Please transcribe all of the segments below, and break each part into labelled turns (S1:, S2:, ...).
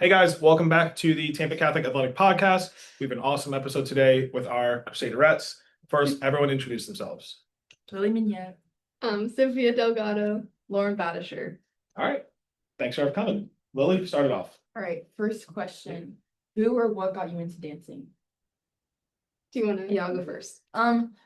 S1: Hey guys, welcome back to the Tampa Catholic Athletic Podcast. We have an awesome episode today with our Crusaderettes. First, everyone introduce themselves.
S2: Lily Mignette.
S3: Sophia Delgado.
S2: Lauren Badisher.
S1: All right. Thanks for coming. Lily, start it off.
S2: All right, first question. Who or what got you into dancing?
S3: Do you want to?
S2: Yeah, I'll go first.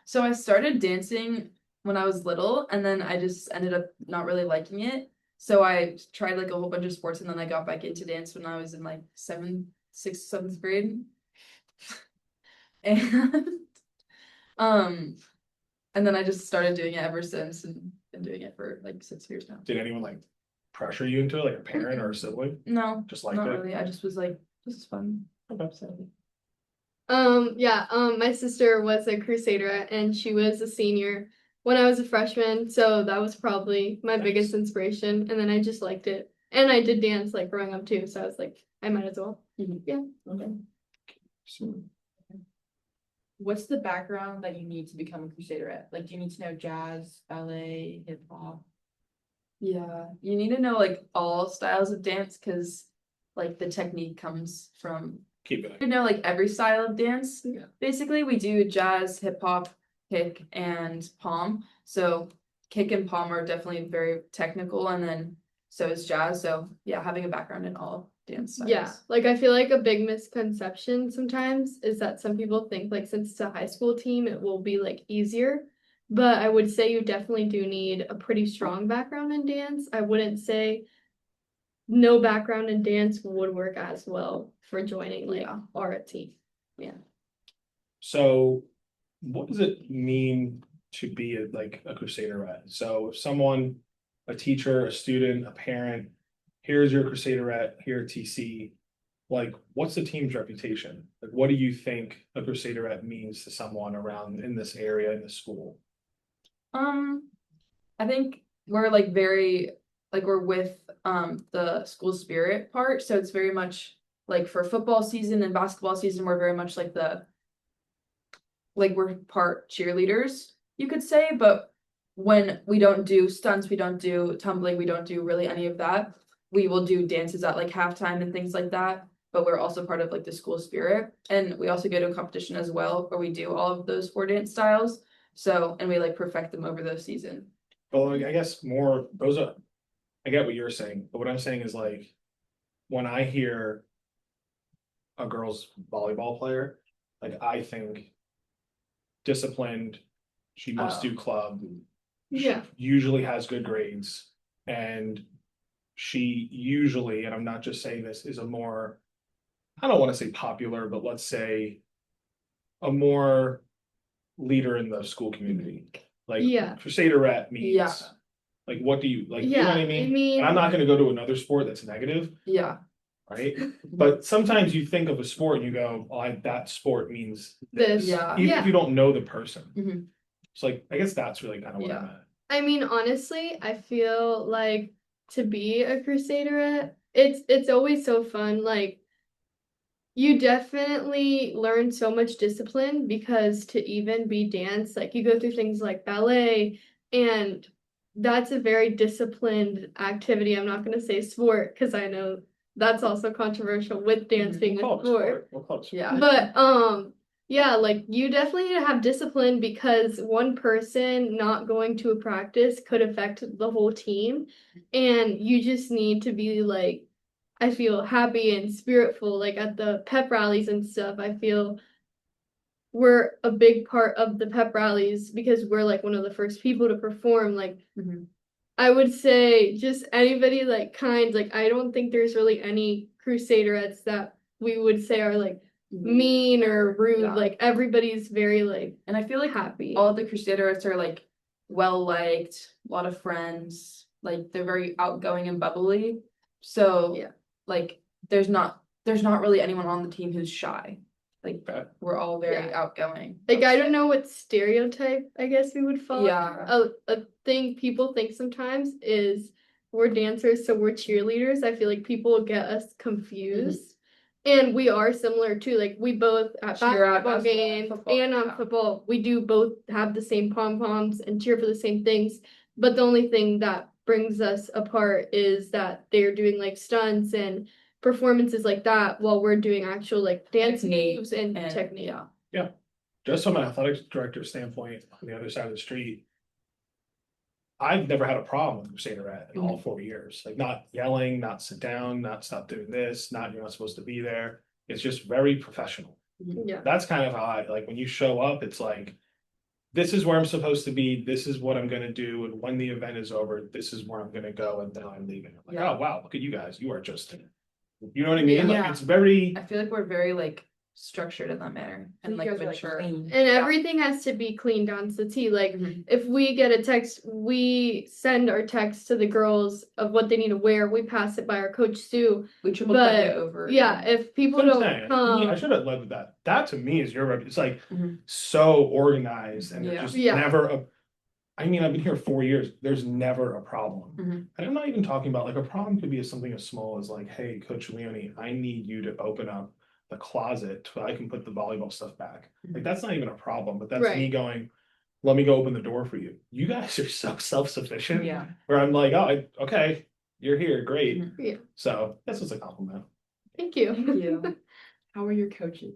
S2: So I started dancing when I was little, and then I just ended up not really liking it. So I tried like a whole bunch of sports, and then I got back into dance when I was in like sixth, seventh grade. And and then I just started doing it ever since, and been doing it for like 6 years now.
S1: Did anyone like pressure you into it, like a parent or a sibling?
S2: No,
S1: Just liked
S2: not
S1: it?
S2: really. I just was like, this is fun.
S1: Okay.
S2: So,
S3: My sister was a Crusaderette and she was a senior when I was a freshman, so that was probably my biggest inspiration. And then I just liked it. And I did dance like growing up too, so I was like, I might as well. Yeah.
S1: Okay.
S2: what's the background that you need to become a Crusaderette? Like, do you need to know jazz, ballet, hip hop? Yeah, you need to know like all styles of dance because like the technique comes from
S1: Keep it.
S2: you know like every style of dance.
S3: Yeah.
S2: Basically, we do jazz, hip hop, kick, and palm. So kick and palm are definitely very technical, and then so is jazz. So yeah, having a background in all dance styles.
S3: Yeah, like I feel like a big misconception sometimes is that some people think like since it's a high school team, it will be like easier. But I would say you definitely do need a pretty strong background in dance. I wouldn't say no background in dance would work as well for joining like our team. Yeah.
S1: So, what does it mean to be a Crusaderette? So, if someone, a teacher, a student, a parent, here's your Crusaderette, here at TC, like, what's the team's reputation? Like, what do you think a Crusaderette means to someone around in this area, in the school?
S2: I think we're like very like we're with the school spirit part, so it's very much like for football season and basketball season, we're very much like we're part cheerleaders, you could say, but when we don't do stunts, we don't do tumbling, we don't do really any of that. We will do dances at like halftime and things like that, but we're also part of like the school spirit, and we also go to a competition as well where we do all of those 4 dance styles. So, and we like perfect them over the season.
S1: Well, like, I guess more those are, I get what you're saying, but what I'm saying is like when I hear a girls volleyball player, like I think disciplined, she must do club,
S3: Yeah.
S1: she usually has good grades, and she usually, and I'm not just saying this, is a more, I don't want to say popular, but let's say a more leader in the school community. Like
S3: Yeah.
S1: Crusaderette means
S2: Yeah.
S1: like what do you like, you know what I
S3: Yeah,
S1: mean? And I'm not gonna go to another sport that's negative,
S2: Yeah.
S1: right? But sometimes you think of a sport and you go, oh, that sport means
S3: This.
S2: Yeah.
S1: even if you don't know the person.
S2: Mhm.
S1: It's like, I guess that's really kind of what
S2: Yeah.
S1: I'm at.
S3: I mean, honestly, I feel like to be a Crusaderette, it's always so fun. Like you definitely learn so much discipline because to even be dance, like you go through things like ballet, and that's a very disciplined activity. I'm not gonna say sport because I know that's also controversial with dance being a
S1: We'll call it
S3: sport.
S1: sport. We'll call it sport.
S2: Yeah.
S3: But yeah, like you definitely need to have discipline because one person not going to a practice could affect the whole team, and you just need to be like, I feel happy and spiritful like at the pep rallies and stuff. I feel we're a big part of the pep rallies because we're like one of the first people to perform. Like
S2: Mhm.
S3: I would say just anybody like like I don't think there's really any Crusaderettes that we would say are like mean or rude.
S2: Yeah.
S3: Like everybody's very like,
S2: And I feel like
S3: happy.
S2: all the Crusaderettes are like well liked, a lot of friends, like they're very outgoing and bubbly. So
S3: Yeah.
S2: like there's not really anyone on the team who's shy. Like
S1: Okay.
S2: we're all very
S3: Yeah.
S2: outgoing.
S3: Like I don't know what stereotype I guess we would follow.
S2: Yeah.
S3: A thing people think sometimes is we're dancers, so we're cheerleaders. I feel like people get us confused. And we are similar too. Like we both at
S2: Cheer at
S3: basketball
S2: basketball and
S3: games
S2: football,
S3: and on
S2: yeah.
S3: football, we do both have the same pom poms and cheer for the same things. But the only thing that brings us apart is that they're doing like stunts and performances like that while we're doing actual like dance
S2: Technique
S3: moves and
S2: and
S3: technique.
S2: yeah.
S1: Just from an athletics director standpoint, on the other side of the street, I've never had a problem with Crusaderette in all 4 years. Like not yelling, not sit down, not stop doing this, not you're not supposed to be there. It's just very professional.
S3: Yeah.
S1: That's kind of how I like when you show up, it's like, this is where I'm supposed to be, this is what I'm gonna do, and when the event is over, this is where I'm gonna go, and then I'm leaving. I'm like,
S2: Yeah.
S1: oh wow, look at you guys, you are just, you know what I mean? Like
S2: Yeah.
S1: it's very,
S2: I feel like we're very like structured in that manner and like mature.
S3: And everything has to be clean down to the T. Like
S2: Mhm.
S3: if we get a text, we send our text to the girls of what they need to wear. We pass it by our coach Sue.
S2: We triple check it
S3: But
S2: over.
S3: yeah, if people
S1: that's what I'm
S3: don't
S1: saying.
S3: come,
S1: I should have led with that. That to me is your, it's like
S2: Mhm.
S1: so organized and there's
S2: Yeah.
S1: just
S3: Yeah.
S1: never a. I mean, I've been here 4 years, there's never a problem.
S2: Mhm.
S1: And I'm not even talking about like a problem could be something as small as like, hey, Coach Leone, I need you to open up the closet so I can put the volleyball stuff back. Like that's not even a problem, but that's me
S3: Right.
S1: going, let me go open the door for you. You guys are so self-sufficient.
S2: Yeah.
S1: Where I'm like, oh, okay, you're here, great.
S2: Mhm.
S3: Yeah.
S1: So that's just a compliment.
S3: Thank you.
S2: Thank you.
S4: How are your coaches?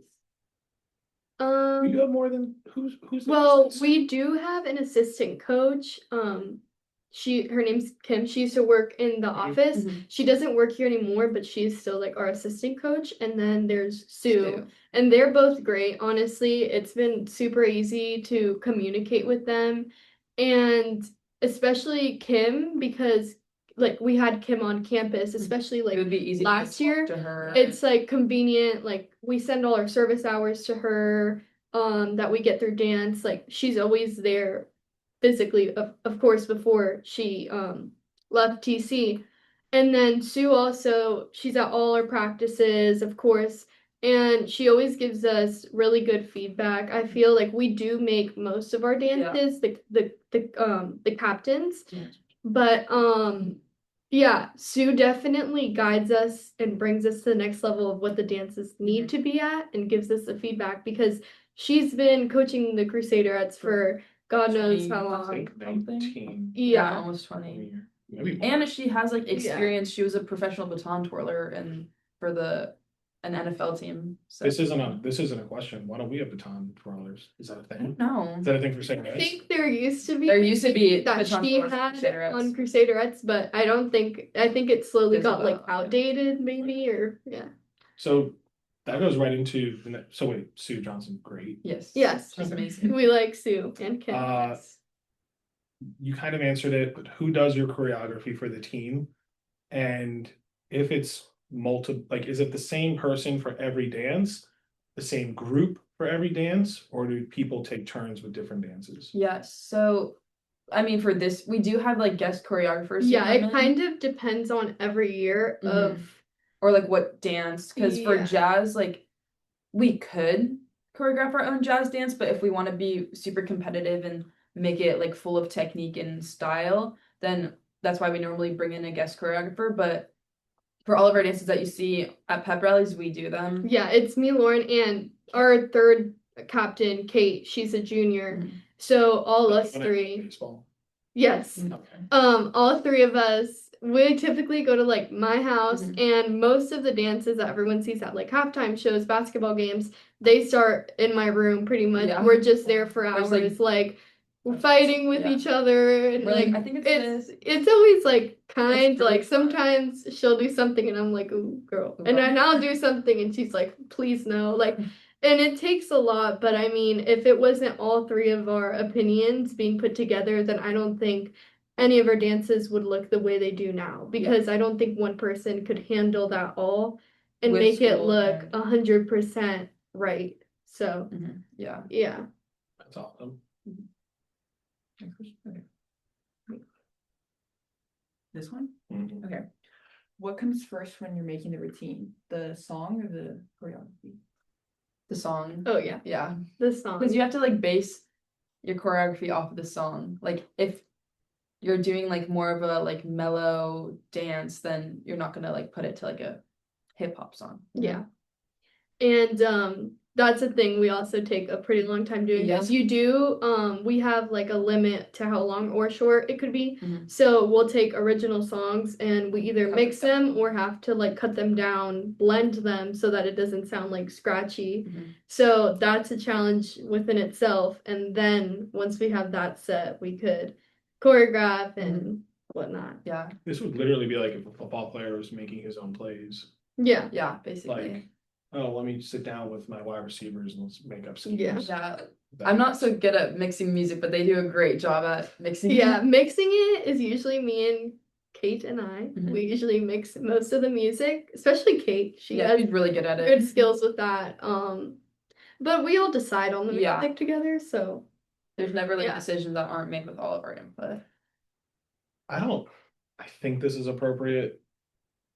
S1: You have more than who's the
S3: Well,
S1: assistants?
S3: we do have an assistant coach. Her name's Kim. She used to work in the office.
S2: Mhm.
S3: She doesn't work here anymore, but she's still like our assistant coach. And then there's Sue.
S2: Sue.
S3: And they're both great. Honestly, it's been super easy to communicate with them. And especially Kim, because like we had Kim on campus, especially
S2: It
S3: like
S2: would be easy
S3: last
S2: to
S3: year,
S2: talk to her.
S3: it's like convenient. Like we send all our service hours to her that we get through dance. Like she's always there physically, of course, before she left TC. And then Sue also, she's at all our practices, of course, and she always gives us really good feedback. I feel like we do make most of our dances, the captains.
S2: Yeah.
S3: But yeah, Sue definitely guides us and brings us to the next level of what the dances need to be at and gives us the feedback because she's been coaching the Crusaderettes for God knows how
S2: 20
S1: I
S3: long.
S1: think
S2: Something.
S1: 19.
S3: Yeah.
S2: Almost 20.
S1: Maybe more.
S2: And she has like
S3: Yeah.
S2: experience. She was a professional baton twirler and for an NFL team. So
S1: This isn't a question. Why don't we have baton twirlers? Is that a
S2: I
S1: thing?
S2: don't know.
S1: Is that a thing for
S3: I
S1: saying guys?
S3: think there used to be
S2: There used to be
S3: that
S2: baton
S3: she
S2: twirlers for
S3: had
S2: Crusaderettes.
S3: on Crusaderettes, but I think it slowly
S2: Fizzled
S3: got like
S2: out, yeah.
S3: outdated maybe or yeah.
S1: So that goes right into the next. So wait, Sue Johnson, great.
S2: Yes.
S3: Yes.
S2: She's amazing.
S3: We like Sue and Kim.
S2: Yes.
S1: You kind of answered it, but who does your choreography for the team? And if it's multiple, like, is it the same person for every dance, the same group for every dance, or do people take turns with different dances?
S2: Yes. So I mean for this we do have like guest choreographers. who
S3: Yeah,
S2: come
S3: it
S2: in.
S3: kind of depends on every year of
S2: Or like what dance, because for
S3: Yeah.
S2: jazz, like we could choreograph our own jazz dance, but if we want to be super competitive and make it like full of technique and style, then that's why we normally bring in a guest choreographer. But for all of our dances that you see at pep rallies, we do them.
S3: Yeah, it's me, Lauren, and our third captain, Kate. She's a junior.
S2: Mhm.
S3: So all us
S1: When I-
S3: three.
S1: Baseball.
S3: Yes.
S1: Okay.
S3: All three of us, we typically go to like my house,
S2: Mhm.
S3: and most of the dances that everyone sees at like halftime shows, basketball games, they start in my room pretty much.
S2: Yeah.
S3: We're just there for
S2: There's,
S3: hours,
S2: like-
S3: like we're fighting with
S2: Yeah.
S3: each other, and
S2: We're like,
S3: like
S2: I think it's this.
S3: it's always like kind,
S2: really
S3: like
S2: fun.
S3: sometimes she'll do something and I'm like, ooh, girl, and then I'll do something and she's like, please no, like. And it takes a lot, but I mean, if it wasn't all three of our opinions being put together, then I don't think any of our dances would look the way they do now. Because I don't think one person could handle that all and
S2: With
S3: make it
S2: school
S3: look
S2: and-
S3: 100% right. So,
S2: Yeah.
S3: yeah.
S1: That's awesome.
S4: This one?
S1: Mhm.
S4: Okay. What comes first when you're making the routine? The song or the choreography?
S2: The song.
S3: Oh, yeah.
S2: Yeah.
S3: The song.
S2: Because you have to like base your choreography off of the song. Like if you're doing like more of a like mellow dance, then you're not gonna like put it to like a hip hop song.
S3: Yeah. And that's a thing we also take a pretty long time doing. Because you do, we have like a limit to how long or short it could be.
S2: Mhm.
S3: So we'll take original songs and we either
S2: Cut
S3: mix
S2: them
S3: them or have to like cut them down, blend them so that it doesn't sound like scratchy.
S2: Mhm.
S3: So that's a challenge within itself. And then once we have that set, we could choreograph and whatnot.
S2: Yeah,
S1: This would literally be like if a football player was making his own plays.
S3: Yeah.
S2: yeah, basically.
S1: Like, oh, let me sit down with my wide receivers and let's make up schemes.
S3: Yeah.
S2: Yeah,
S1: That-
S2: I'm not so good at mixing music, but they do a great job at mixing.
S3: Yeah, mixing it is usually me and Kate and I.
S2: Mhm.
S3: We usually mix most of the music, especially Kate. She
S2: Yeah,
S3: has
S2: she's really good at
S3: good
S2: it.
S3: skills with that. But we all decide on the
S2: Yeah.
S3: music together, so
S2: There's never like
S3: Yeah.
S2: decisions that aren't made with all of our input.
S1: I think this is appropriate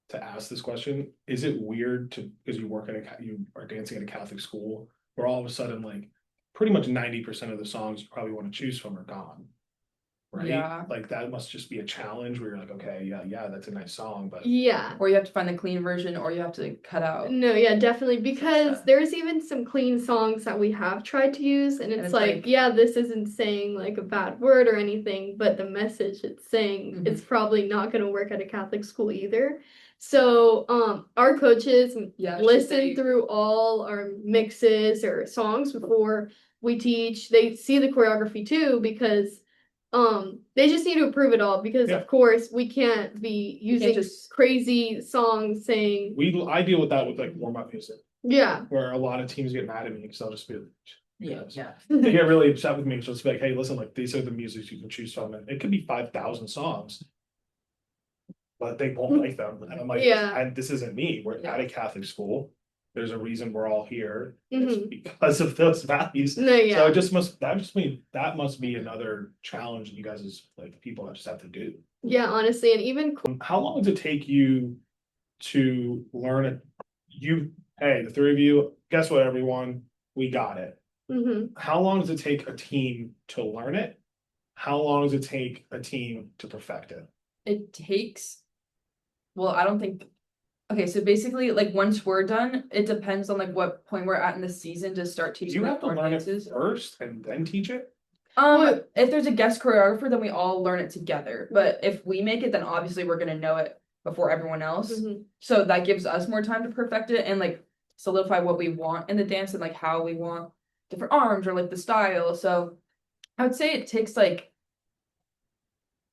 S1: to ask this question. Is it weird to, because you work at you are dancing at a Catholic school, where all of a sudden, like, pretty much 90% of the songs you probably want to choose from are gone? Right?
S2: Yeah.
S1: Like, that must just be a challenge where you're like, okay, yeah, that's a nice song, but
S3: yeah.
S2: Or you have to find the clean version, or you have to cut out.
S3: No, yeah, definitely. Because
S2: Yeah.
S3: there's even some clean songs that we have tried to use, and it's like, yeah, this isn't saying like a bad word or anything, but the message it's saying
S2: Mhm.
S3: it's probably not gonna work at a Catholic school either. So our coaches
S2: Yeah,
S3: listen through all our mixes or songs before we teach. They see the choreography too because they just need to approve it all because
S1: Yeah.
S3: of course we can't be using
S2: just-
S3: crazy songs saying
S1: I deal with that with like warm up music,
S3: yeah.
S1: where a lot of teams get mad at me because I'll just be like,
S2: Yeah.
S1: they get really upset with me. So it's like, hey, listen, like these are the music you can choose from, and it could be 5,000 songs, but they won't like them. And I'm like,
S3: Yeah.
S1: and this isn't me. We're
S2: Yeah.
S1: at a Catholic school. There's a reason we're all here. It's
S3: Mhm.
S1: because of those values.
S3: No,
S1: So
S3: yeah.
S1: that must be another challenge you guys as like people just have to do.
S3: Yeah, honestly, and even
S1: How long does it take you to learn it? Hey, the three of you, guess what, everyone? We got it.
S3: mhm.
S1: How long does it take a team to learn it? How long does it take a team to perfect it?
S2: It takes, well, I don't think, okay, so basically, like, once we're done, it depends on like what point we're at in the season to start
S1: Do
S2: teaching.
S1: you
S2: like,
S1: have to
S2: more
S1: learn it
S2: dances.
S1: first and then teach it?
S3: Well-
S2: If there's a guest choreographer, then we all learn it together. But if we make it, then obviously we're gonna know it before everyone else.
S3: Mhm.
S2: So that gives us more time to perfect it and like solidify what we want in the dance and like how we want different arms or like the style. So I would say it takes like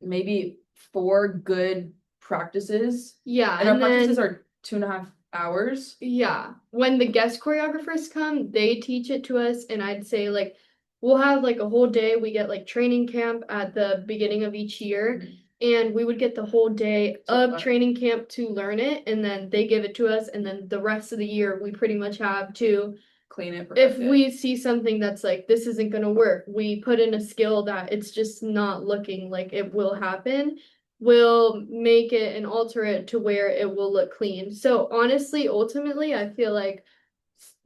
S2: maybe 4 good practices.
S3: Yeah,
S2: And our
S3: and
S2: practices
S3: then
S2: are 2.5 hours.
S3: yeah, when the guest choreographers come, they teach it to us, and I'd say like we'll have like a whole day. We get like training camp at the beginning of each year, and we would get the whole day
S2: To
S3: of
S2: learn.
S3: training camp to learn it, and then they give it to us, and then the rest of the year we pretty much have to.
S2: Clean it.
S3: If
S2: perfect it.
S3: we see something that's like this isn't gonna work, we put in a skill that it's just not looking like it will happen. We'll make it and alter it to where it will look clean. So honestly, ultimately, I feel like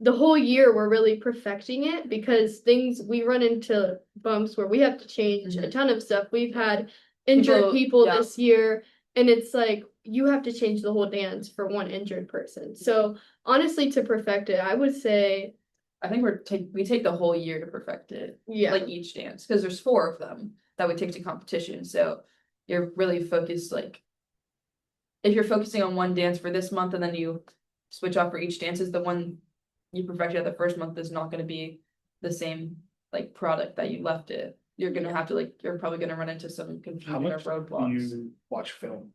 S3: the whole year we're really perfecting it because we run into bumps where we have to change a
S2: Mhm.
S3: ton of stuff. We've had injured people
S2: yeah.
S3: this year, and it's like you have to change the whole dance for one injured person. So honestly, to perfect it, I would say,
S2: I think we take the whole year to perfect it.
S3: yeah.
S2: Like each dance, because there's 4 of them that we take to competition. So you're really focused, like if you're focusing on one dance for this month and then you switch off for each dance, is the one you perfected at the first month is not going to be the same like product that you left it. You're gonna have to you're probably gonna run into some
S1: How
S2: confusion or
S1: much do
S2: roadblocks.
S1: you watch film?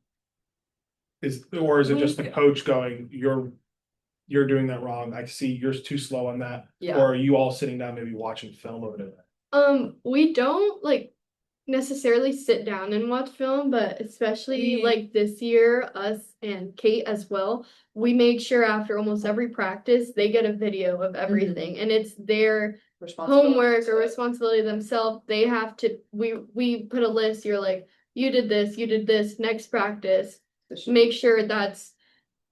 S1: Is it just the
S2: Yeah.
S1: coach going, you're doing that wrong, I see you're too slow on that?
S2: Yeah.
S1: Or are you all sitting down maybe watching film of it?
S3: We don't like necessarily sit down and watch film, but especially
S2: We-
S3: like this year, us and Kate as well, we make sure after almost every practice they get a video of everything, and it's their homework or responsibility themselves. They have to. We put a list. You're like, you did this. Next practice, make sure that's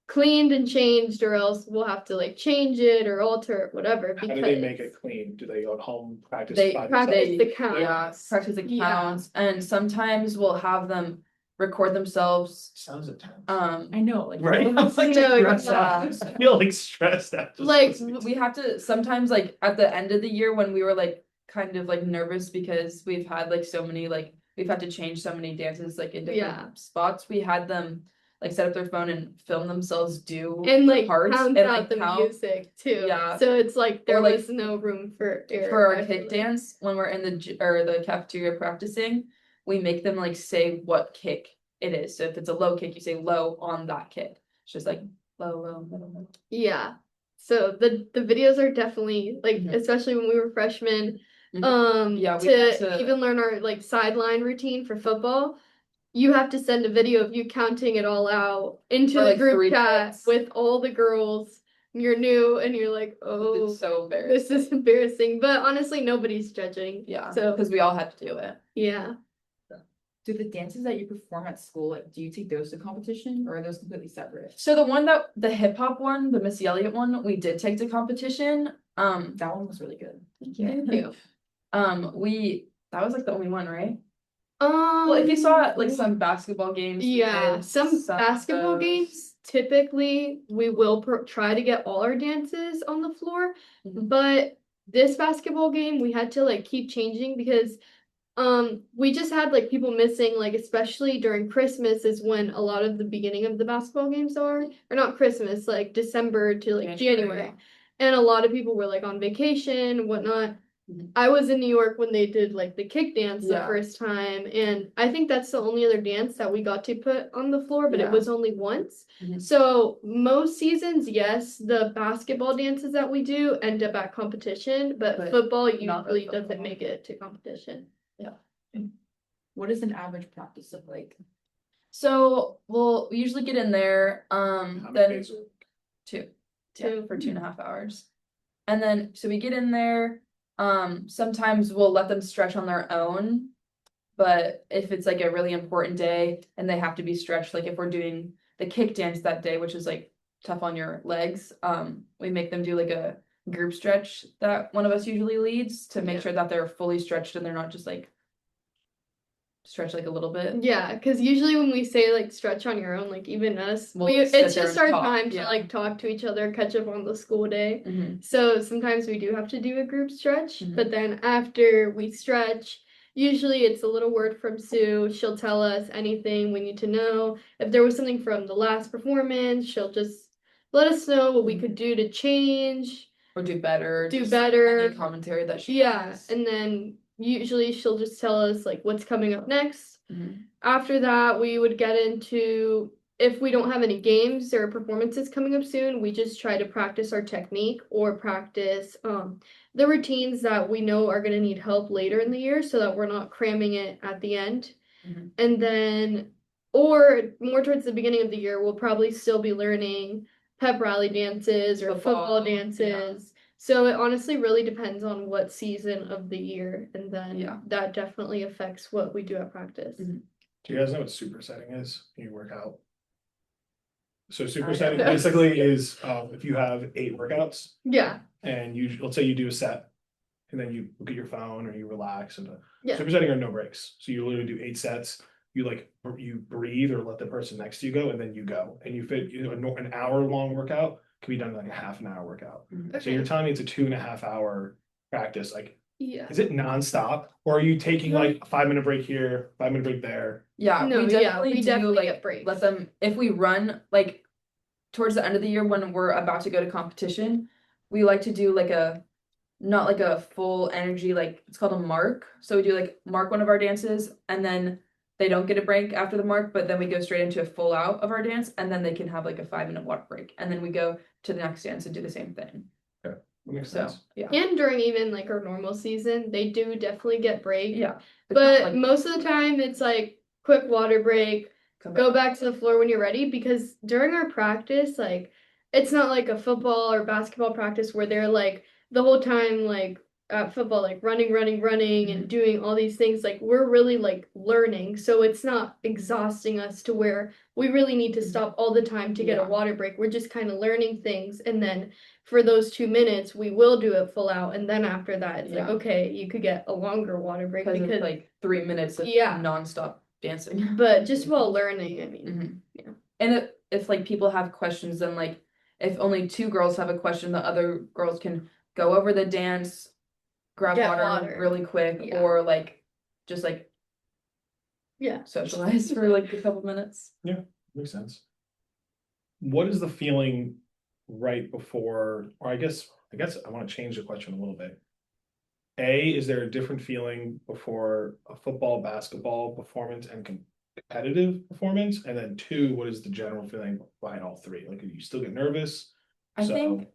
S3: cleaned and changed, or else we'll have to like change it or alter it, whatever.
S1: How do they make it clean? Do they go at home practice
S2: They
S1: by
S3: practice
S1: themselves?
S3: the count.
S2: Yeah, practice the
S3: Yeah.
S2: counts, and sometimes we'll have them record themselves.
S1: Sounds intense.
S4: I know, like.
S1: Right? I'm like
S3: No,
S1: stressed out.
S2: yeah.
S1: I feel like stressed out. just
S3: Like,
S1: listening to
S2: We have to sometimes like at the end of the year when we were like kind of like nervous because we've had like so many like we've had to change so many dances like in different
S3: Yeah.
S2: spots. We had them like set up their phone and film themselves do
S3: and like
S2: parts
S3: counts
S2: and
S3: out
S2: like
S3: the
S2: count.
S3: music too.
S2: Yeah.
S3: So it's like there
S2: Or, like,
S3: was no room for error.
S2: For our
S3: I feel
S2: kick
S3: like.
S2: dance when we're in the cafeteria practicing, we make them like say what kick it is. So if it's a low kick, you say low on that kick. It's just like low, low, middle, middle.
S3: Yeah. So the videos are definitely like,
S2: Mhm.
S3: especially when we were freshmen,
S2: Yeah, we had
S3: to
S2: to-
S3: even learn our like sideline routine for football, you have to send a video of you counting it all out into
S2: Or,
S3: the
S2: like,
S3: group
S2: 3
S3: chat
S2: kicks.
S3: with all the girls. You're new and you're like, oh,
S2: It's so embarrassing.
S3: this is embarrassing. But honestly, nobody's judging.
S2: Yeah,
S3: So
S2: because we all had to do it.
S3: yeah.
S4: Do the dances that you perform at school, like, do you take those to competition or are those completely separate?
S2: So the hip hop one, the Missy Elliott one, we did take to competition.
S4: That one was really good.
S2: Thank you.
S3: Thank you.
S2: That was like the only one, right?
S3: Well,
S2: Well, if you saw like some basketball games, we
S3: yeah,
S2: did
S3: some
S2: of
S3: basketball
S2: those.
S3: games, typically we will try to get all our dances on the floor,
S2: Mhm.
S3: but this basketball game we had to like keep changing because we just had like people missing, like especially during Christmas is when a lot of the beginning of the basketball games are, or not Christmas, like December to like January. And a lot of people were like on vacation, whatnot.
S2: Mhm.
S3: I was in New York when they did like the kick dance the
S2: Yeah.
S3: first time, and I think that's the only other dance that we got to put on the floor, but
S2: Yeah.
S3: it was only once.
S2: Mhm.
S3: So most seasons, yes, the basketball dances that we do end up at competition, but
S2: But
S3: football
S2: not the
S3: usually doesn't
S2: football.
S3: make it to competition.
S4: What does an average practice look like?
S2: So we'll usually get in there,
S1: How many
S2: then
S1: days a week?
S2: two.
S3: Two.
S2: Yeah, for 2.5 hours. And then so we get in there, sometimes we'll let them stretch on their own. But if it's like a really important day and they have to be stretched, like if we're doing the kick dance that day, which is like tough on your legs, we make them do like a group stretch that one of us usually leads to make
S3: Yeah.
S2: sure that they're fully stretched and they're not just like stretch like a little bit.
S3: Yeah, because usually when we say like stretch on your own, like even us,
S2: We'll
S3: it's
S2: sit there
S3: just
S2: and
S3: our
S2: talk,
S3: time to
S2: yeah.
S3: like talk to each other, catch up on the school day.
S2: Mhm.
S3: So sometimes we do have to do a group stretch,
S2: Mhm.
S3: but then after we stretch, usually it's a little word from Sue. She'll tell us anything we need to know. If there was something from the last performance, she'll just let us know what we could do to change.
S2: Or do better.
S3: Do
S2: just
S3: better.
S2: Any commentary that she
S3: Yeah,
S2: has.
S3: and then usually she'll just tell us like what's coming up next.
S2: Mhm.
S3: After that, we would get into, if we don't have any games or performances coming up soon, we just try to practice our technique or practice the routines that we know are going to need help later in the year so that we're not cramming it at the end.
S2: Mhm.
S3: And then, or more towards the beginning of the year, we'll probably still be learning pep rally dances or football
S2: yeah.
S3: dances. So it honestly really depends on what season of the year, and then
S2: Yeah.
S3: that definitely affects what we do at practice.
S2: Mhm.
S1: Do you guys know what supersetting is when you work out? So
S4: don't
S1: supersetting
S3: know.
S1: basically is if you have 8 workouts
S3: Yeah,
S1: and let's say you do a set and then you look at your phone or you relax and
S3: Yeah.
S1: supersetting are no breaks. So you literally do 8 sets. You breathe or let the person next to you go and then you go and you fit an hour long workout can be done in like a half an hour workout. So
S3: okay.
S1: you're telling me it's a 2.5 hour practice. Like,
S3: Yeah.
S1: is it nonstop or are you taking like a 5-minute break here, 5-minute break there?
S2: Yeah,
S3: No,
S2: we
S3: yeah,
S2: definitely
S3: we
S2: do
S3: definitely
S2: like
S3: get breaks.
S2: let them if we run like towards the end of the year when we're about to go to competition, we like to do like a not like a full energy, like it's called a mark. So we do like mark one of our dances and then they don't get a break after the mark, but then we go straight into a full out of our dance and then they can have like a 5-minute walk break and then we go to the next dance and do the same thing.
S1: That makes
S2: So
S1: sense.
S2: yeah.
S3: And during even like our normal season, they do definitely get breaks.
S2: Yeah.
S3: But
S2: like,
S3: most of the time it's like quick water break,
S2: come
S3: go back to the floor when you're ready, because during our practice, like it's not like a football or basketball practice where they're like the whole time like at football like running and doing all these things. Like we're really like learning, so it's not exhausting us to where we really need to stop all the time to get a
S2: Yeah.
S3: water break. We're just kind of learning things, and then for those 2 minutes we will do it full out, and then after that it's like
S2: Yeah.
S3: okay, you could get a longer water break
S2: because
S3: because
S2: it's like 3 minutes of
S3: Yeah.
S2: nonstop dancing.
S3: but just while learning, I mean,
S2: Mhm.
S3: yeah.
S2: And if like people have questions, then like if only two girls have a question, the other girls can go over the dance, grab
S3: Get
S2: water
S3: water.
S2: really quick,
S3: Yeah.
S2: or like just like
S3: Yeah.
S2: socialize for like a couple minutes.
S1: Makes sense. What is the feeling right before, or I guess I want to change the question a little bit. Is there a different feeling before a football, basketball performance and competitive performance? And then two, what is the general feeling behind all three? Like, you still get nervous?
S2: I
S1: So-
S2: think,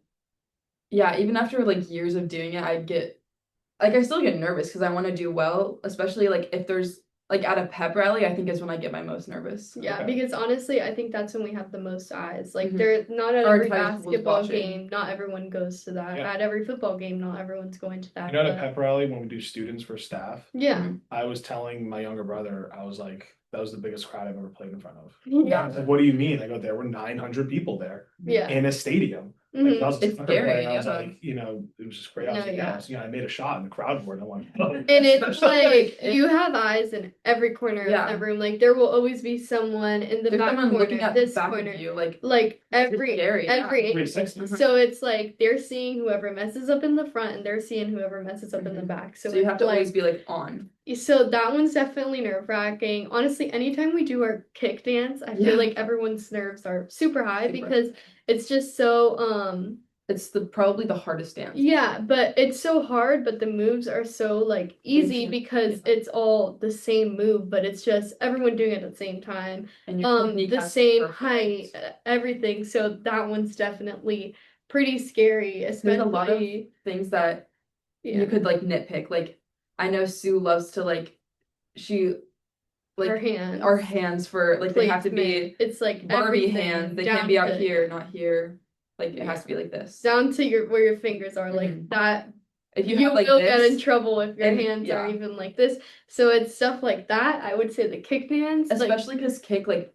S2: yeah, even after like years of doing it, I still get nervous because I want to do well, especially like if there's like at a pep rally, I think is when I get my most nervous.
S3: Yeah,
S1: Okay.
S3: because honestly, I think that's when we have the most eyes. Like,
S2: Mhm.
S3: they're not at
S2: Our
S3: every
S2: entire school's
S3: basketball
S2: watching.
S3: game, not everyone goes to that.
S1: Yeah.
S3: At every football game, not everyone's going to that.
S1: You know, at a
S3: but-
S1: pep rally, when we do students for staff,
S3: Yeah.
S1: I was telling my younger brother, I was like, that was the biggest crowd I've ever played in front of.
S3: Yeah.
S1: I was like, what do you mean? I go, there were 900 people there
S3: Yeah.
S1: in a stadium.
S3: Mhm.
S1: Like, I was a
S2: It's
S1: soccer
S2: scary,
S1: player, I was
S2: yeah.
S1: like, you know, it was just great. I was
S3: No,
S1: like,
S3: yeah.
S1: I made a shot and the crowd were, and I went, oh.
S3: And it's like
S2: If-
S3: you have eyes in every corner
S2: Yeah.
S3: of the room. Like, there will always be someone in the
S2: There's
S3: back
S2: someone
S3: corner,
S2: looking at
S3: this
S2: the back
S3: corner,
S2: of you, like
S3: like
S2: it's
S3: every
S2: scary, yeah.
S3: every angle.
S1: 360.
S3: So it's like they're seeing whoever messes up in the front, and they're seeing whoever messes up in the
S2: Mhm.
S3: back.
S2: so you have
S3: it's
S2: to
S3: like,
S2: always be like on.
S3: so that one's definitely nerve-wracking. Honestly, anytime we do our kick dance, I
S2: Yeah.
S3: feel like everyone's nerves are super high
S2: Super.
S3: because it's just so
S2: It's probably the hardest dance.
S3: yeah, but it's so hard, but the moves are so like easy
S2: Ancient,
S3: because
S2: yeah.
S3: it's all the same move, but it's just everyone doing it at the same time.
S2: And your technique
S3: The
S2: has to be
S3: same
S2: perfect.
S3: height, everything. So that one's definitely pretty scary, especially
S2: There's a lot of things that
S3: yeah.
S2: you could like nitpick. Like I know Sue loves to like she like
S3: our
S2: our hands for like they have to be
S3: placement. It's like
S2: Barbie
S3: everything
S2: hands. They
S3: down
S2: can't be out
S3: to-
S2: here, not here. Like it
S3: Yeah.
S2: has to be like this.
S3: down to your where your fingers are like
S2: Mhm.
S3: that.
S2: If you
S3: You
S2: have like
S3: will get in
S2: this,
S3: trouble if your
S2: and-
S3: hands are
S2: yeah.
S3: even like this. So it's stuff like that. I would say the kick dance, like,
S2: especially because kick, like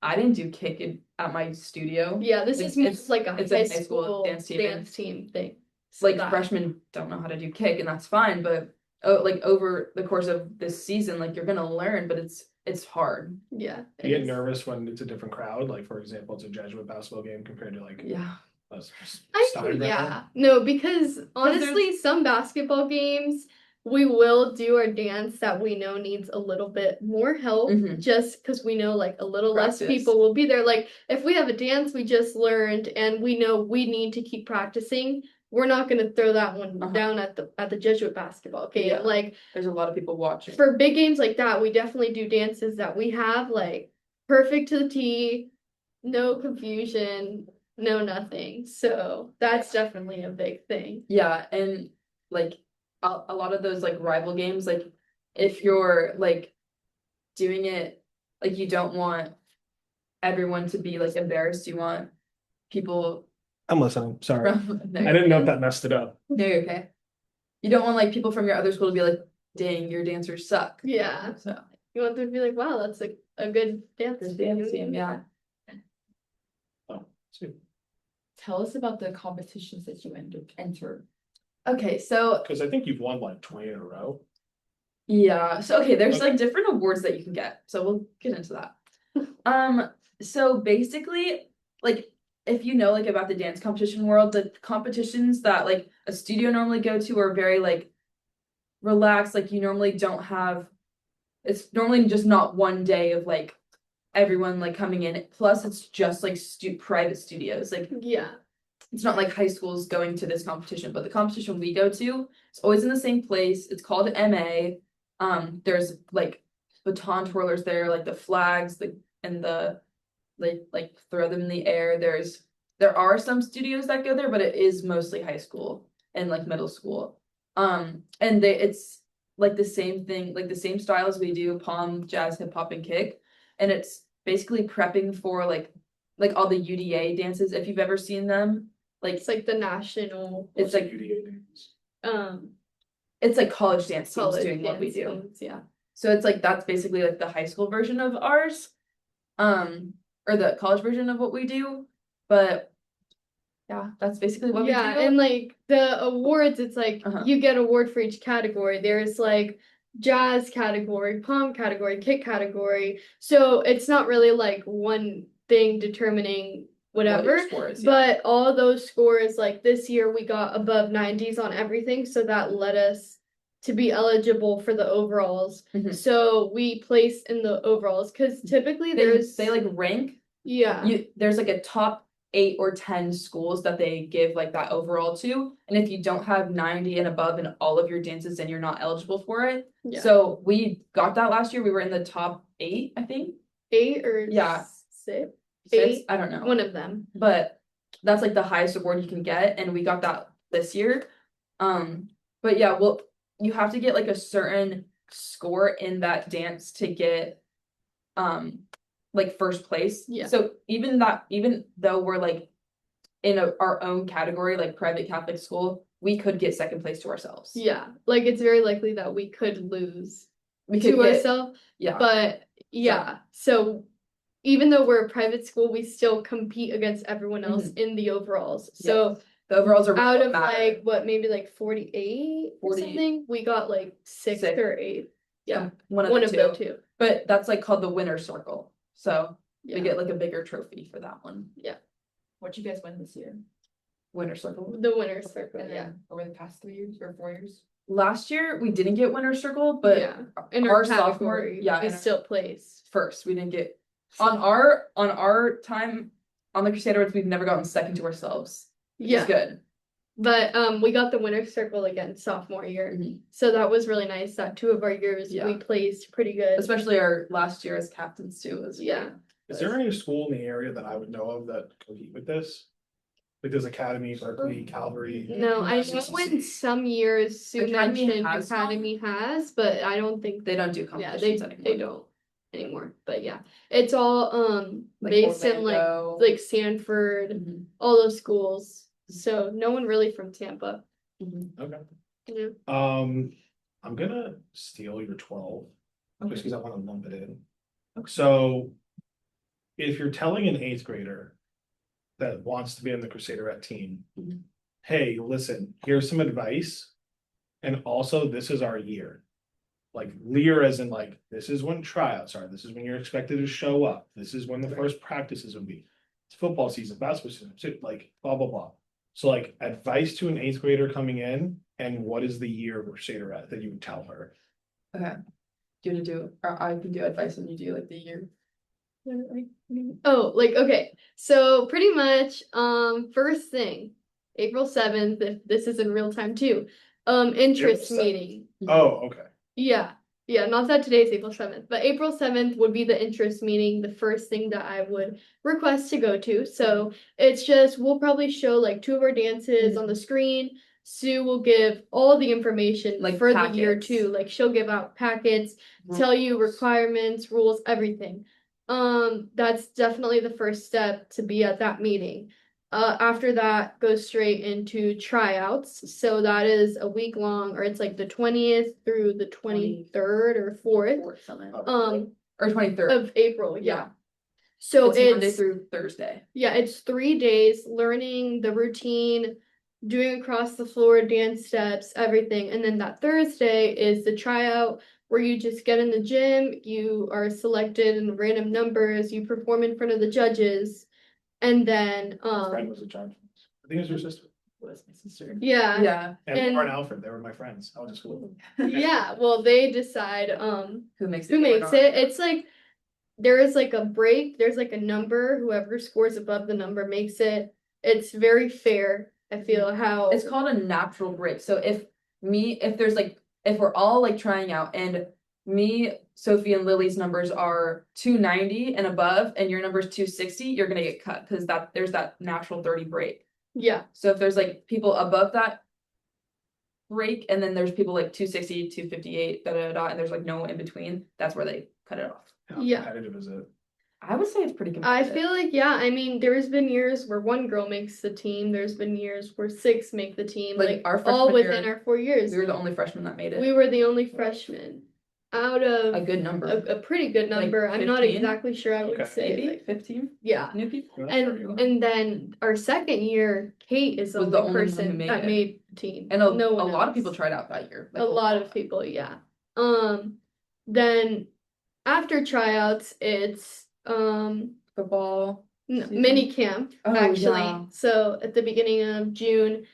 S2: I didn't do kick at my studio.
S3: yeah, this
S2: like,
S3: is more
S2: it's-
S3: like a
S2: it's
S3: high
S2: a high school
S3: school
S2: dance
S3: dance
S2: team,
S3: team thing.
S2: It's like
S3: that-
S2: freshmen don't know how to do kick, and that's fine. But like over the course of this season, like you're gonna learn, but it's hard.
S3: Yeah.
S1: You get
S3: it is.
S1: nervous when it's a different crowd, like for example, it's a Jesuit basketball game compared to like
S2: Yeah.
S1: a
S3: Actually,
S1: Steinbrenner.
S3: yeah. No, because honestly, some basketball games we will do our dance that we know needs a little bit more help
S2: Mhm.
S3: just because we know like a little less
S2: Practice.
S3: people will be there. Like if we have a dance we just learned and we know we need to keep practicing, we're not gonna throw that one
S2: Uh-huh.
S3: down at the Jesuit basketball game.
S2: Yeah.
S3: Like
S2: There's a lot of people watching.
S3: for big games like that, we definitely do dances that we have like perfect to the T, no confusion, no nothing. So that's definitely a big thing.
S2: Yeah, and like a lot of those like rival games, like if you're like doing it, like you don't want everyone to be like embarrassed. You want people
S1: I'm listening, sorry.
S2: from
S1: I didn't know if that messed it up.
S2: No, you're okay. You don't want like people from your other school to be like, dang, your dancers suck.
S3: Yeah.
S2: So
S3: You want them to be like, wow, that's a good dance.
S2: the dance team, yeah.
S1: Oh, sweet.
S4: Tell us about the competitions that you entered.
S2: Okay, so
S1: Because I think you've won like 20 in a row.
S2: yeah, so okay, there's
S1: Okay.
S2: like different awards that you can get. So we'll get into that. So basically, like if you know like about the dance competition world, the competitions that like a studio normally go to are very like relaxed, like you normally don't have it's normally just not one day of like everyone like coming in. Plus it's just like private studios. Like
S3: Yeah.
S2: it's not like high schools going to this competition, but the competition we go to, it's always in the same place. It's called MA. There's like baton twirlers there, like the flags, and the like throw them in the air. There are some studios that go there, but it is mostly high school and like middle school. And it's like the same thing, like the same style as we do pom, jazz, hip hop, and kick. And it's basically prepping for like all the UDA dances, if you've ever seen them. Like
S3: It's like the national
S2: it's like
S1: UDA names.
S2: it's like college dance teams
S3: college
S2: doing what we
S3: dance
S2: do.
S3: teams, yeah.
S2: So it's like that's basically like the high school version of ours. Or the college version of what we do. But yeah, that's basically what we do.
S3: Yeah, and like the awards, it's like
S2: Uh-huh.
S3: you get award for each category. There's like jazz category, pom category, kick category. So it's not really like one thing determining
S2: What your
S3: whatever.
S2: score is, yeah.
S3: But all those scores, like this year, we got above 90s on everything, so that led us to be eligible for the overalls.
S2: Mhm.
S3: So we placed in the overalls because typically
S2: They like rank.
S3: yeah.
S2: There's like a top 8 or 10 schools that they give like that overall to, and if you don't have 90 and above in all of your dances, then you're not eligible for it.
S3: Yeah.
S2: So we got that last year. We were in the top 8, I think.
S3: 8 or
S2: Yeah.
S3: 6,
S2: 6,
S3: 8,
S2: I don't know.
S3: one of them.
S2: But that's like the highest award you can get, and we got that this year. But yeah, well, you have to get like a certain score in that dance to get like first place.
S3: Yeah.
S2: So even though we're like in our own category, like private Catholic school, we could get second place to ourselves.
S3: Yeah, like it's very likely that we could lose
S2: We could
S3: to
S2: get,
S3: ourselves.
S2: yeah.
S3: But yeah, so even though we're a private school, we still compete against everyone else in the overalls. So
S2: the overalls are
S3: out
S2: what
S3: of
S2: matter.
S3: like what, maybe like 48 or
S2: 40
S3: something, we got like 6 or 8. Yeah,
S2: one of the two. But that's like called the winner's circle. So we get like a bigger trophy for that one.
S3: Yeah.
S4: What'd you guys win this year?
S2: Winner's circle.
S3: The winner's circle.
S4: And
S3: Yeah.
S4: then over the past 3 years or 4 years?
S2: Last year we didn't get winner's circle, but
S3: yeah, in
S2: our
S3: our
S2: sophomore,
S3: category,
S2: yeah,
S3: we
S2: in our-
S3: still placed
S2: first. We didn't get on our time on the Crusaderettes, we've never gotten second to ourselves. Which is good.
S3: But we got the winner's circle again sophomore year.
S2: Mhm.
S3: So that was really nice that 2 of our years
S2: Yeah.
S3: we placed pretty good.
S2: Especially our last year as captains too. Was
S3: Yeah.
S1: Is there any school in the area that I would know of that compete with this? Like there's Academy, Berkeley, Calvary.
S3: No, I know in some years Sue
S2: Academy
S3: mentioned
S2: has some?
S3: Academy has, but I don't think
S2: They don't do
S3: yeah,
S2: competitions anymore.
S3: they don't anymore. But yeah. It's all
S2: Like
S3: based in
S2: Orlando.
S3: like Sanford,
S2: Mhm.
S3: all those schools. So no one really from Tampa.
S2: Mhm.
S1: Okay.
S3: Yeah.
S1: I'm gonna steal your 12,
S2: Okay.
S1: just because I want to lump it in. So if you're telling an 8th grader that wants to be in the Crusaderette team,
S2: Mhm.
S1: hey, listen, here's some advice. And also, this is our year. Like year as in like, this is when tryouts are, this is when you're expected to show up, this is when the first practices will be. It's football season, basketball season, like blah, blah, blah. So like advice to an 8th grader coming in, and what is the year of Crusaderette that you would tell her?
S2: Okay. Do you want to do, or I can do advice and you do like the year?
S3: Oh, like okay. So pretty much first thing, April 7th, if this is in real time too. Interest
S1: April 7th.
S3: meeting.
S1: Oh, okay.
S3: Yeah. Yeah, not that today's April 7th, but April 7th would be the interest meeting, the first thing that I would request to go to. So it's just, we'll probably show like 2 of our dances on the screen. Sue will give all the information
S2: Like
S3: for the year
S2: packets.
S3: too. Like she'll give out packets, tell you requirements, rules, everything. That's definitely the first step to be at that meeting. After that goes straight into tryouts. So that is a week long, or it's like the 20th through the 23rd or 4th.
S2: Or 23rd.
S3: Of April, yeah.
S2: Yeah.
S3: So
S2: it's Monday through Thursday.
S3: Yeah, it's 3 days learning the routine, doing across the floor dance steps, everything. And then that Thursday is the tryout where you just get in the gym, you are selected in random numbers, you perform in front of the judges, and then
S1: My friend was a judge. I think it was your sister.
S2: Was my sister.
S3: yeah.
S2: Yeah.
S1: And Laura and Alfred, they were my friends. I was just cool.
S3: Yeah, well they decide
S2: Who makes
S3: who makes it. It's like there is like a break, there's like a number, whoever scores above the number makes it. It's very fair. I feel how
S2: It's called a natural break. So if there's like, if we're all like trying out and me, Sophie and Lily's numbers are 290 and above and your number is 260, you're gonna get cut because there's that natural 30 break.
S3: yeah.
S2: So if there's like people above that break and then there's people like 260, 258, and there's like no in between, that's where they cut it off.
S1: How
S3: Yeah.
S1: competitive is it?
S2: I would say it's pretty
S3: I
S2: competitive.
S3: feel like, yeah, I mean, there's been years where 1 girl makes the team. There's been years where 6 make the team.
S2: Like,
S3: Like,
S2: our
S3: all
S2: freshman
S3: within
S2: year,
S3: our 4 years.
S2: we were the only freshmen that made it.
S3: We were the only freshmen out of
S2: a good number.
S3: a pretty good
S2: Like
S3: number. I'm not
S2: 15?
S3: exactly sure. I would
S1: Okay.
S3: say
S2: Maybe
S3: like,
S2: 15
S3: yeah.
S2: new people.
S3: And then our second year, Kate is the
S2: Was
S3: only
S2: the only one who
S3: person
S2: made
S3: that
S2: it.
S3: made the team.
S2: And a
S3: no one
S2: lot of
S3: else.
S2: people tried out that year. Like,
S3: A lot of people, yeah. Then after tryouts, it's
S2: Football.
S3: mini camp
S2: Oh,
S3: actually.
S2: yeah.
S3: So at the beginning of June,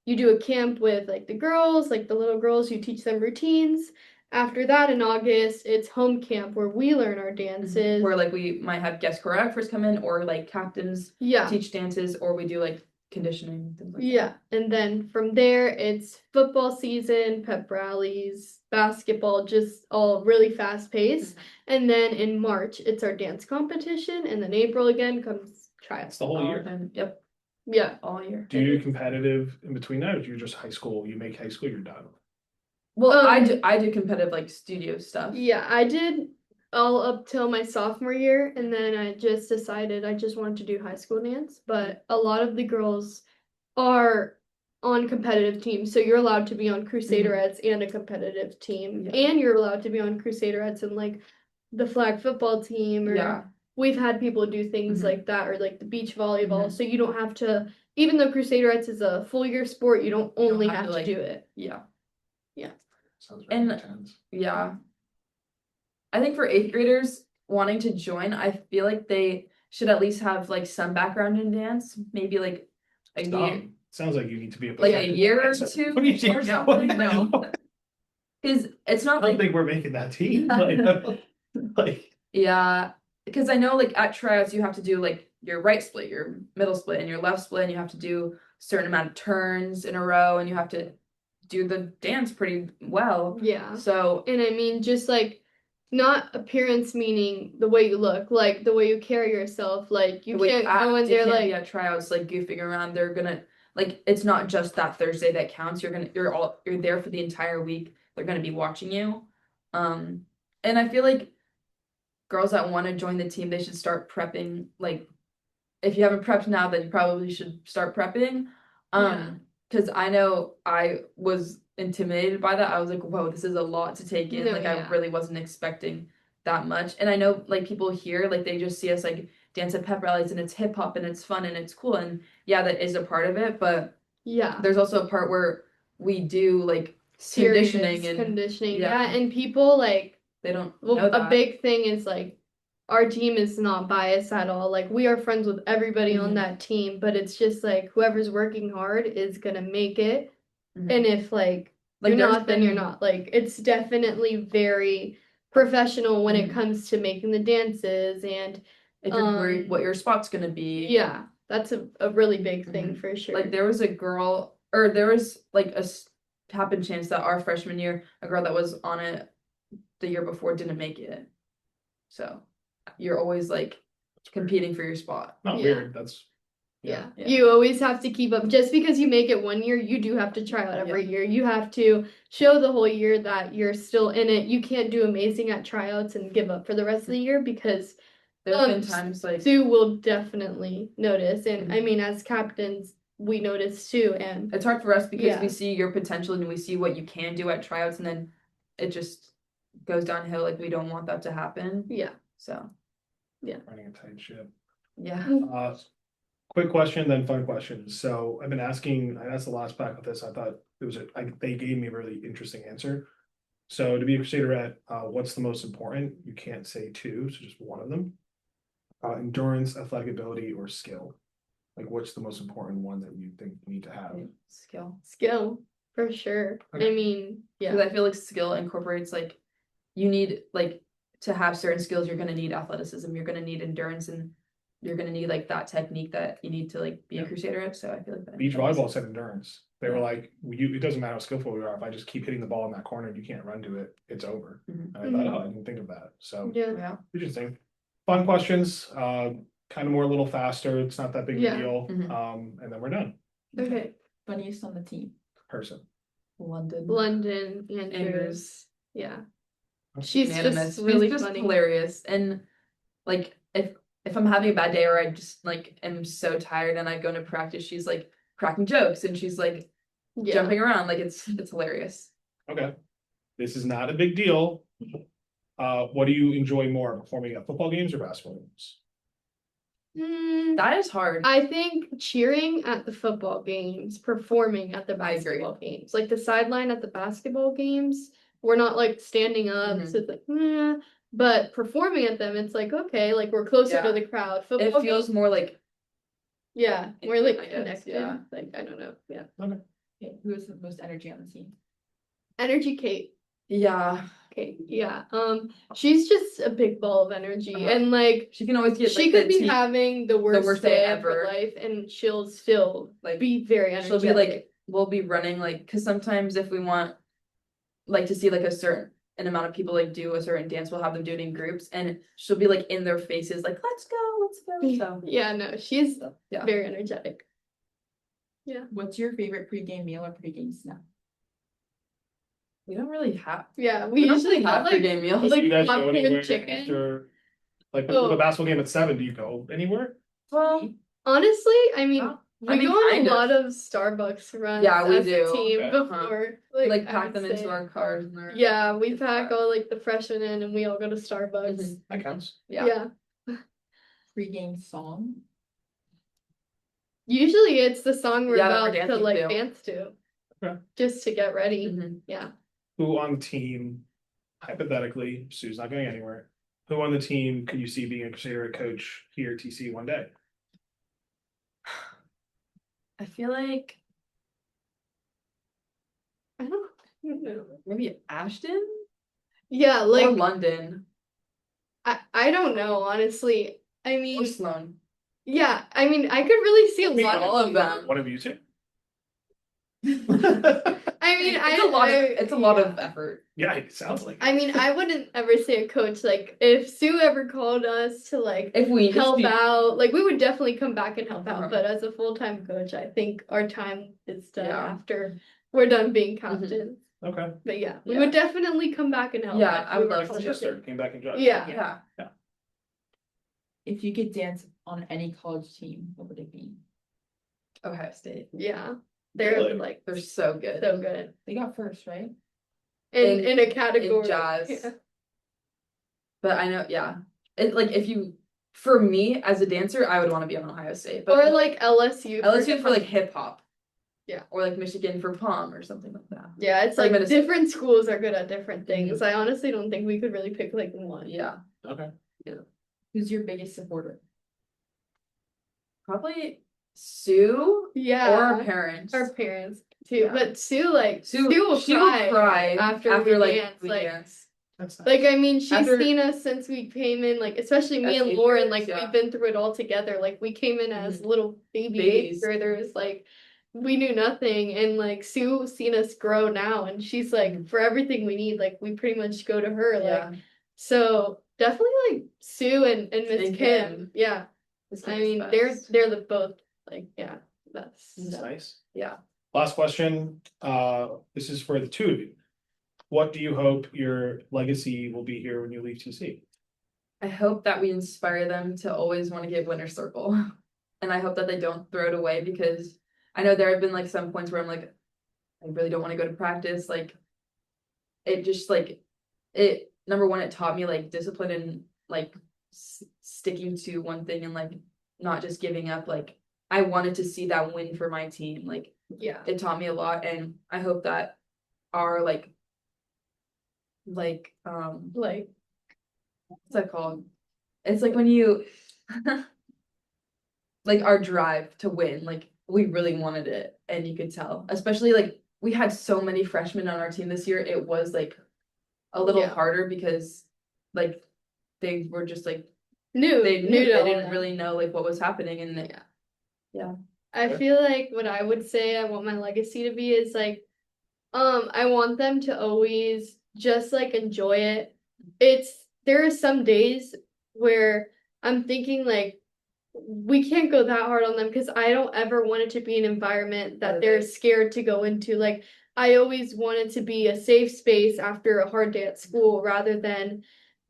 S3: you do a camp with like the girls, like the little girls, you teach them routines. After that, in August, it's home camp where we learn our dances.
S2: Where like we might have guest choreographers come in, or like captains
S3: Yeah.
S2: teach dances, or we do like conditioning, things like
S3: Yeah, and then from there it's football season, pep rallies, basketball, just all really fast paced. And then in March it's our dance competition, and then April again comes
S1: It's
S3: tryouts.
S1: the whole
S2: that.
S1: year.
S2: And, yep,
S3: Yeah.
S2: all year.
S1: Do you do competitive in between that, or do you just high school? You make high school, you're done.
S2: Well, I do competitive like studio stuff.
S3: Yeah, I did all up till my sophomore year, and then I just decided I just wanted to do high school dance. But a lot of the girls are on competitive teams, so you're allowed to be on Crusaderettes and a competitive team,
S2: Yeah.
S3: and you're allowed to be on Crusaderettes and like the flag football team, or
S2: Yeah.
S3: we've had people do things
S2: Mhm.
S3: like that, or like the beach volleyball.
S2: Mhm.
S3: So you don't have to, even though Crusaderettes is a full year sport, you don't only
S2: have
S3: have
S2: to,
S3: to
S2: like-
S3: do it.
S2: Yeah.
S1: Sounds very
S2: And-
S1: intense.
S2: Yeah. I think for 8th graders wanting to join, I feel like they should at least have like some background in dance, maybe like a year,
S1: Dumb. Sounds like you need to be a
S2: like a
S1: professional
S2: year or
S1: dancer.
S2: two.
S1: What do you
S2: or
S1: think?
S2: something, no. Because it's
S1: I
S2: not
S1: don't
S2: like,
S1: think we're making that team. Like,
S2: yeah, because I know like at tryouts you have to do like your right split, your middle split, and your left split, and you have to do a certain amount of turns in a row, and you have to do the dance pretty well.
S3: Yeah.
S2: So
S3: And I mean, just like not appearance meaning the way you look, like the way you carry yourself. Like you
S2: the way
S3: can't
S2: act,
S3: go in
S2: you
S3: there
S2: can't be
S3: like
S2: at tryouts like goofing around. They're gonna like it's not just that Thursday that counts. You're there for the entire week. They're gonna be watching you. And I feel like girls that want to join the team, they should start prepping. Like if you haven't prepped now, then you probably should start prepping.
S3: Yeah.
S2: Because I know I was intimidated by that. I was like, whoa, this is a lot to take in.
S3: No,
S2: Like
S3: yeah.
S2: I really wasn't expecting that much. And I know like people here, like they just see us like dance at pep rallies and it's hip hop and it's fun and it's cool. And yeah, that is a part of it. But
S3: yeah.
S2: there's also a part where we do like
S3: Serious
S2: conditioning and
S3: conditioning.
S2: yeah.
S3: Yeah. And people like
S2: they don't
S3: well,
S2: know
S3: a
S2: that.
S3: big thing is like our team is not biased at all. Like we are friends with everybody on
S2: Mhm.
S3: that team, but it's just like whoever's working hard is gonna make it.
S2: Mhm.
S3: And if like
S2: Like,
S3: you're
S2: there's
S3: not, then you're
S2: been-
S3: not. Like it's definitely very professional when it
S2: Mhm.
S3: comes to making the dances, and
S2: if you're worried what your spot's gonna be.
S3: yeah, that's a really big thing
S2: Mhm.
S3: for sure.
S2: Like there was a girl, or there was like happen chance that our freshman year, a girl that was on it the year before didn't make it. So you're always like competing for your spot.
S1: not
S3: Yeah.
S1: weird. That's
S3: Yeah.
S2: Yeah.
S3: You always have to keep up. Just because you make it one year, you do have to try out every year. You have to show the whole year that you're still in it. You can't do amazing at tryouts and give up for the rest of the year, because
S2: There's been times like
S3: Sue will definitely notice. And I
S2: Mhm.
S3: mean, as captains, we notice too. And
S2: it's hard for us because
S3: Yeah.
S2: we see your potential and we see what you can do at tryouts, and then it just goes downhill. Like we don't want that to happen.
S3: yeah.
S2: So
S1: running a tight ship.
S2: yeah.
S1: Uh, quick question, then fun questions. So I've been asking, I asked the last pack with this, I thought it was, they gave me a really interesting answer. So to be a Crusaderette, what's the most important? You can't say two, so just one of them. Endurance, athletic ability, or skill. Like what's the most important one that you think you need to have?
S2: Skill.
S3: For sure.
S1: Okay.
S3: I mean,
S2: Because
S3: yeah.
S2: I feel like skill incorporates like you need like to have certain skills. You're gonna need athleticism. You're gonna need endurance, and you're gonna need like that technique that you need to like be a
S1: Yeah.
S2: Crusaderette. So I feel like that.
S1: Beach volleyball said endurance. They were
S2: Yeah.
S1: like, it doesn't matter how skillful you are. If I just keep hitting the ball in that corner and you can't run to it, it's over.
S2: Mhm.
S1: And I thought, oh, I didn't think of that. So
S3: Yeah.
S2: Yeah.
S1: interesting. Fun questions. Kind of more a little faster. It's not that big of
S3: Yeah.
S1: a deal.
S2: Mhm.
S1: And then we're done.
S3: Okay.
S4: Funniest on the team.
S1: Person.
S2: London.
S3: London, Andrews.
S2: Andrews.
S3: Yeah.
S1: Okay.
S3: She's
S2: Unanimous.
S3: just really
S2: She's just
S3: funny.
S2: hilarious. And like if I'm having a bad day or I just like am so tired and I go into practice, she's like cracking jokes and she's like
S3: Yeah.
S2: jumping around. Like it's hilarious.
S1: Okay. This is not a big deal. What do you enjoy more, performing at football games or basketball games?
S2: That is hard.
S3: I think cheering at the football games, performing at the
S2: I agree.
S3: basketball games, like the sideline at the basketball games we're not like standing up,
S2: Mhm.
S3: so it's like, but performing at them, it's like, okay, like we're closer to
S2: Yeah.
S3: the crowd.
S2: It
S3: Football
S2: feels
S3: games,
S2: more like
S3: yeah, we're like
S2: I guess,
S3: connected.
S2: yeah.
S3: Like, I don't know. Yeah.
S4: Okay, who has the most energy on the team?
S3: Energy Kate.
S2: yeah.
S3: Kate, yeah. She's just a big ball of energy.
S2: Uh-huh.
S3: And like
S2: She can always get
S3: she
S2: like,
S3: could
S2: the
S3: be
S2: tea-
S3: having the worst
S2: day
S3: day of her
S2: ever.
S3: life and she'll still
S2: Like,
S3: be very
S2: she'll
S3: energetic.
S2: be like, we'll be running like, because sometimes if we want like to see like a certain an amount of people like do a certain dance, we'll have them do it in groups, and she'll be like in their faces like, let's go. So
S3: Yeah, no, she's
S2: yeah.
S3: very energetic.
S4: What's your favorite pregame meal or pregame snack?
S2: We don't really have
S3: Yeah,
S2: we
S3: we
S2: don't
S3: usually
S2: really
S3: have
S2: have
S3: like
S2: pregame meals.
S3: like
S1: You guys go
S3: popcorn
S1: anywhere
S3: chicken.
S1: after, like,
S3: Oh.
S1: the basketball game at 7, do you go anywhere?
S2: Well,
S3: Honestly, I mean,
S2: Well,
S3: we
S2: I mean,
S3: go on
S2: kind
S3: a
S2: of.
S3: lot of Starbucks runs
S2: Yeah, we
S3: as
S2: do.
S3: a team
S1: Okay.
S3: before.
S2: we like
S3: I
S2: pack
S3: would
S2: them into
S3: say.
S2: our cars. And
S3: Yeah, we
S2: It's
S3: pack
S2: fun.
S3: all like the freshmen in and we all go to Starbucks.
S2: Mhm.
S1: That counts.
S2: Yeah.
S4: Pregame song?
S3: Usually it's the song we're
S2: Yeah, that we're
S3: about to
S2: dancing
S3: like
S2: to.
S3: dance to.
S1: Okay.
S3: Just to get ready.
S2: Mhm.
S3: Yeah.
S1: Who on the team, hypothetically, Sue's not going anywhere. Who on the team could you see being a Crusader coach here at TC one day?
S2: I feel like
S3: I don't know.
S2: maybe Ashton
S3: Yeah,
S2: or
S3: like
S2: London
S3: I don't know, honestly. I
S2: or
S3: mean,
S2: Sloan.
S3: yeah, I mean I could really see a
S1: Maybe
S3: lot
S2: all of them.
S1: One of you two?
S3: I mean
S2: It's a lot of effort.
S1: Yeah, it sounds like
S3: I
S1: it.
S3: mean, I wouldn't ever say a coach. Like, if Sue ever called us to like
S2: If we
S3: help
S2: just
S3: out, like we would definitely come back and help
S2: Uh-huh.
S3: out. But as a full-time coach, I think our time is done
S2: Yeah.
S3: after we're done being captains.
S1: Okay.
S3: But yeah, we
S2: Yeah.
S3: would definitely come back and help.
S2: Yeah,
S3: if
S2: I
S3: we
S2: would
S3: were
S2: love to.
S3: coaching.
S1: Sister came back and judged.
S3: Yeah.
S2: Yeah.
S4: If you could dance on any college team, what would it be?
S2: Ohio State.
S3: Yeah, they're
S1: Really?
S3: like
S2: They're so good.
S3: so good
S4: They got first, right?
S3: in a category.
S2: jazz.
S3: Yeah.
S2: But I know, yeah. It like if you for me as a dancer, I would want to be on Ohio State. But
S3: Or like LSU.
S2: LSU for like hip hop.
S3: Yeah.
S2: Or like Michigan for pom or something like that.
S3: Yeah, it's
S2: Like
S3: like
S2: Minnesota.
S3: different schools are good at different things. I honestly don't think we could really pick like one.
S2: Yeah.
S1: Okay.
S4: Who's your biggest supporter?
S2: Probably Sue
S3: Yeah.
S2: or our parents.
S3: Our parents too.
S2: Yeah.
S3: But Sue like
S2: Sue
S3: will
S2: she
S3: cry,
S2: will cry
S3: after we
S2: like
S3: dance,
S2: we
S3: like-
S2: dance.
S1: That's nice.
S3: Like I mean, she's
S2: After-
S3: seen us since we came in, like especially me
S2: As
S3: and
S2: eighth
S3: Lauren,
S2: graders,
S3: like
S2: yeah.
S3: we've been through it all together. Like we came in as little baby
S2: Babies.
S3: 8th graders, like we knew nothing, and like Sue seen us grow now, and she's like for everything we need, like we pretty much go to her.
S2: Yeah.
S3: Like so definitely like Sue and Miss
S2: And
S3: Kim.
S2: Kim.
S3: Yeah.
S2: This
S3: I
S2: kid is
S3: mean
S2: best.
S3: they're the both like yeah, that's
S1: That's nice.
S2: Yeah.
S1: Last question, this is for the two of you. What do you hope your legacy will be here when you leave TC?
S2: I hope that we inspire them to always want to get winner circle. And I hope that they don't throw it away, because I know there have been like some points where I'm like, I really don't want to go to practice. Like it just like it number one, it taught me like discipline and like sticking to one thing and like not just giving up. Like I wanted to see that win for my team. Like
S3: yeah.
S2: it taught me a lot, and I hope that our like
S3: Like
S2: what's that called? It's like when you like our drive to win, like we really wanted it, and you could tell. Especially like we had so many freshmen on our team this year, it was like a little
S3: Yeah.
S2: harder because like they were just like
S3: new
S2: they
S3: new to all
S2: didn't
S3: that.
S2: really know like what was happening, and
S3: Yeah.
S2: yeah.
S3: I feel like what I would say I want my legacy to be is like, I want them to always just like enjoy it. There are some days where I'm thinking like we can't go that hard on them, because I don't ever want it to be an environment that they're scared to go into. Like I always want it to be a safe space after a hard day at school, rather than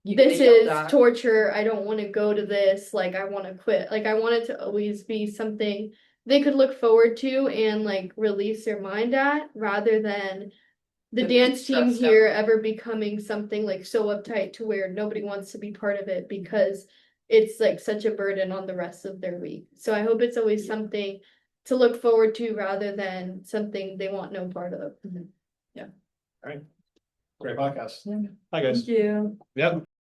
S2: You
S3: this
S2: get yelled
S3: is
S2: at.
S3: torture. I don't want to go to this. Like I want to quit. Like I want it to always be something they could look forward to and like release their mind at, rather than the
S2: To be
S3: dance team
S2: stressed out.
S3: here ever becoming something like so uptight to where nobody wants to be part of it because it's like such a burden on the rest of their week. So I hope it's always something to look forward to rather than something they want no part of.
S1: Well, Great podcast.
S2: Yeah.
S1: Hi, guys.
S2: Thank you.
S1: Yep.